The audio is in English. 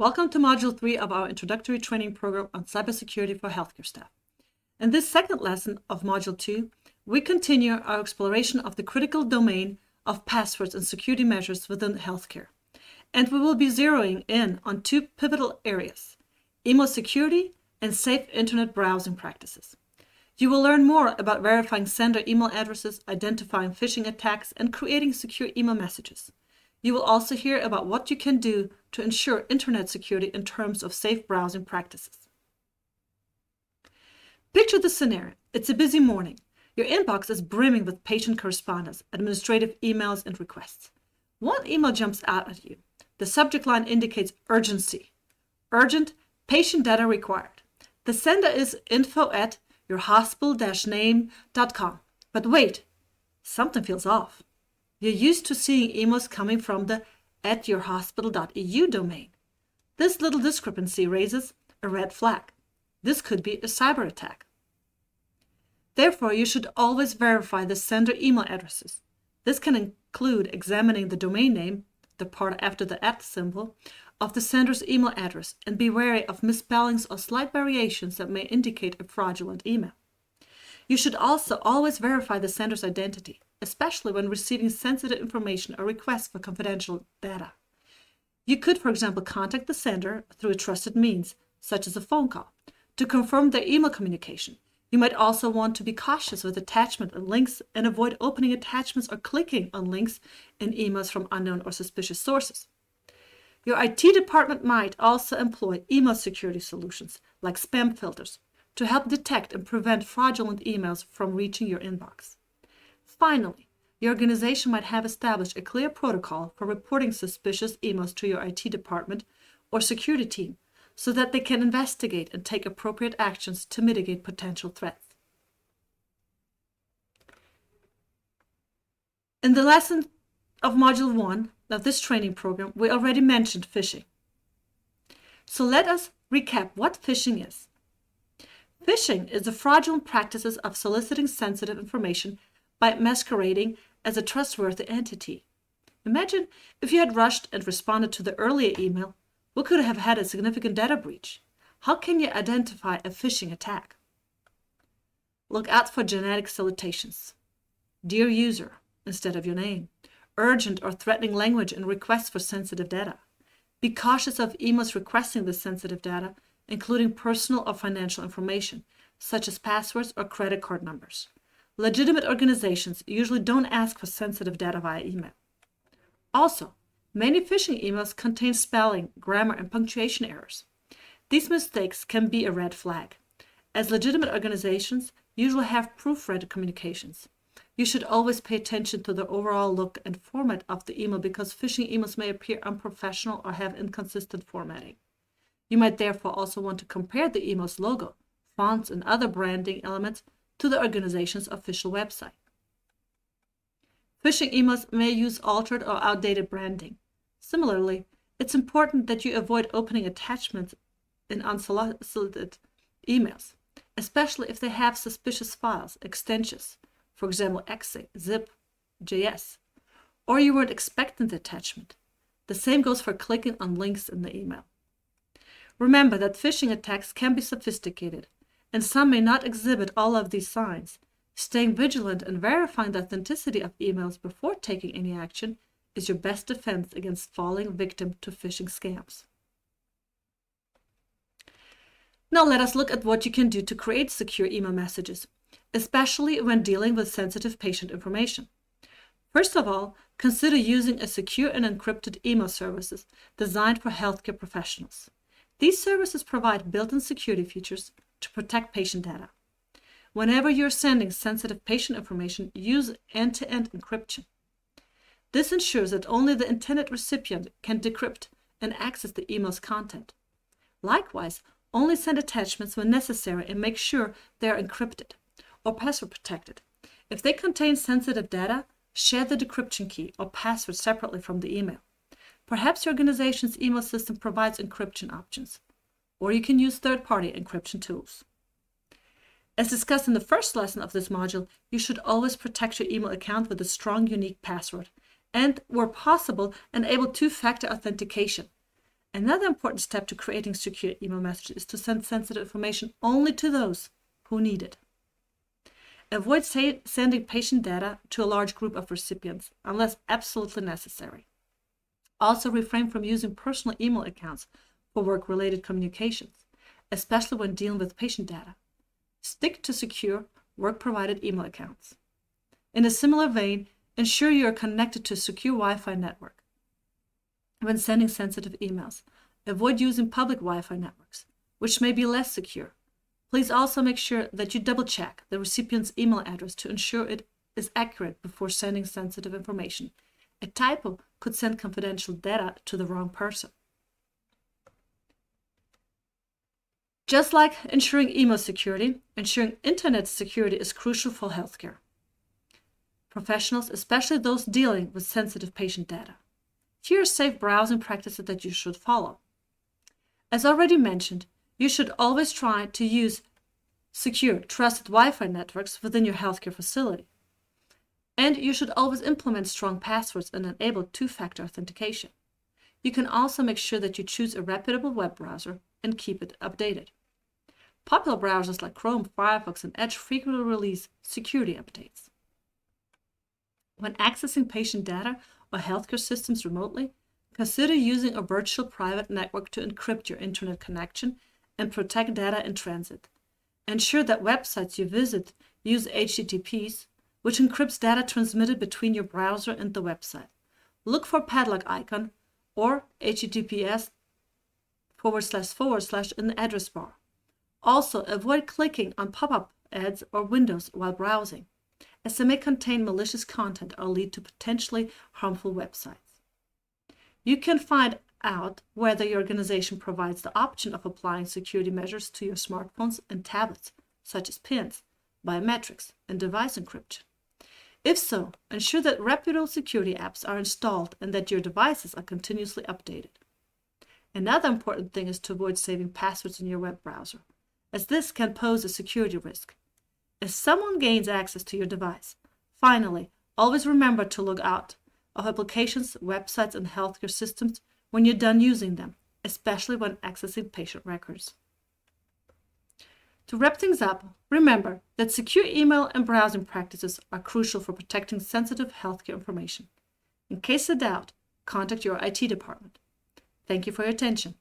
Welcome to Module 3 of our Introductory training program on cybersecurity for healthcare staff. In this second lesson of Module 2, we continue our exploration of the critical domain of passwords and security measures within healthcare. And we will be zeroing in on two pivotal areas: email security and safe internet browsing practices. You will learn more about verifying sender email addresses, identifying phishing attacks, and creating secure email messages. You will also hear about what you can do to ensure internet security in terms of safe browsing practices. Picture the scenario. It's a busy morning. Your inbox is brimming with patient correspondence, administrative emails, and requests. One email jumps out at you. The subject line indicates urgency. Urgent, patient data required. The sender is info@yourhospital-name.com. But wait, something feels off. You're used to seeing emails coming from the @yourhospital.eu domain. This little discrepancy raises a red flag. This could be a cyber attack. Therefore, you should always verify the sender email addresses. This can include examining the domain name, the part after the @ symbol, of the sender's email address, and be wary of misspellings or slight variations that may indicate a fraudulent email. You should also always verify the sender's identity, especially when receiving sensitive information or requests for confidential data. You could, for example, contact the sender through a trusted means, such as a phone call, to confirm their email communication. You might also want to be cautious with attachment and links and avoid opening attachments or clicking on links in emails from unknown or suspicious sources. Your IT department might also employ email security solutions like spam filters to help detect and prevent fraudulent emails from reaching your inbox. Finally, your organization might have established a clear protocol for reporting suspicious emails to your IT department or security team so that they can investigate and take appropriate actions to mitigate potential threats. In the lesson of Module 1 of this training program, we already mentioned phishing. So let us recap what phishing is. Phishing is the fraudulent practices of soliciting sensitive information by masquerading as a trustworthy entity. Imagine if you had rushed and responded to the earlier email, we could have had a significant data breach. How can you identify a phishing attack? Look out for genetic salutations. Dear user, instead of your name. Urgent or threatening language in requests for sensitive data. Be cautious of emails requesting this sensitive data, including personal or financial information, such as passwords or credit card numbers. Legitimate organizations usually don't ask for sensitive data via email. Also, many phishing emails contain spelling, grammar, and punctuation errors. These mistakes can be a red flag, as legitimate organizations usually have proofread communications. You should always pay attention to the overall look and format of the email because phishing emails may appear unprofessional or have inconsistent formatting. You might therefore also want to compare the email's logo, fonts, and other branding elements to the organization's official website. Phishing emails may use altered or outdated branding. Similarly, it's important that you avoid opening attachments in unsolicited emails, especially if they have suspicious files, extensions, for example, exe, zip, JS, or you weren't expecting the attachment. The same goes for clicking on links in the email. Remember that phishing attacks can be sophisticated, and some may not exhibit all of these signs. Staying vigilant and verifying the authenticity of emails before taking any action is your best defense against falling victim to phishing scams. Now let us look at what you can do to create secure email messages, especially when dealing with sensitive patient information. First of all, consider using a secure and encrypted email services designed for healthcare professionals. These services provide built-in security features to protect patient data. Whenever you're sending sensitive patient information, use end-to-end encryption. This ensures that only the intended recipient can decrypt and access the email's content. Likewise, only send attachments when necessary and make sure they are encrypted or password protected. If they contain sensitive data, share the decryption key or password separately from the email. Perhaps your organization's email system provides encryption options, or you can use third-party encryption tools. As discussed in the first lesson of this module, you should always protect your email account with a strong, unique password and, where possible, enable two-factor authentication. Another important step to creating secure email messages is to send sensitive information only to those who need it. Avoid sending patient data to a large group of recipients unless absolutely necessary. Also, refrain from using personal email accounts for work-related communications, especially when dealing with patient data. Stick to secure, work-provided email accounts. In a similar vein, ensure you are connected to a secure Wi-Fi network. When sending sensitive emails, avoid using public Wi-Fi networks, which may be less secure. Please also make sure that you double-check the recipient's email address to ensure it is accurate before sending sensitive information. A typo could send confidential data to the wrong person. Just like ensuring email security, ensuring internet security is crucial for healthcare professionals, especially those dealing with sensitive patient data. Here are safe browsing practices that you should follow. As already mentioned, you should always try to use secure, trusted Wi-Fi networks within your healthcare facility. And you should always implement strong passwords and enable two-factor authentication. You can also make sure that you choose a reputable web browser and keep it updated. Popular browsers like Chrome, Firefox, and Edge frequently release security updates. When accessing patient data or healthcare systems remotely, consider using a virtual private network to encrypt your internet connection and protect data in transit. Ensure that websites you visit use HTTPs, which encrypts data transmitted between your browser and the website. Look for padlock icon or HTTPS // in the address bar. Also, avoid clicking on pop-up ads or windows while browsing, as they may contain malicious content or lead to potentially harmful websites. You can find out whether your organization provides the option of applying security measures to your smartphones and tablets, such as PINs, biometrics, and device encryption. If so, ensure that reputable security apps are installed and that your devices are continuously updated. Another important thing is to avoid saving passwords in your web browser, as this can pose a security risk. If someone gains access to your device, finally, always remember to log out of applications, websites, and healthcare systems when you're done using them, especially when accessing patient records. To wrap things up, remember that secure email and browsing practices are crucial for protecting sensitive healthcare information. In case of doubt, contact your IT department. Thank you for your attention.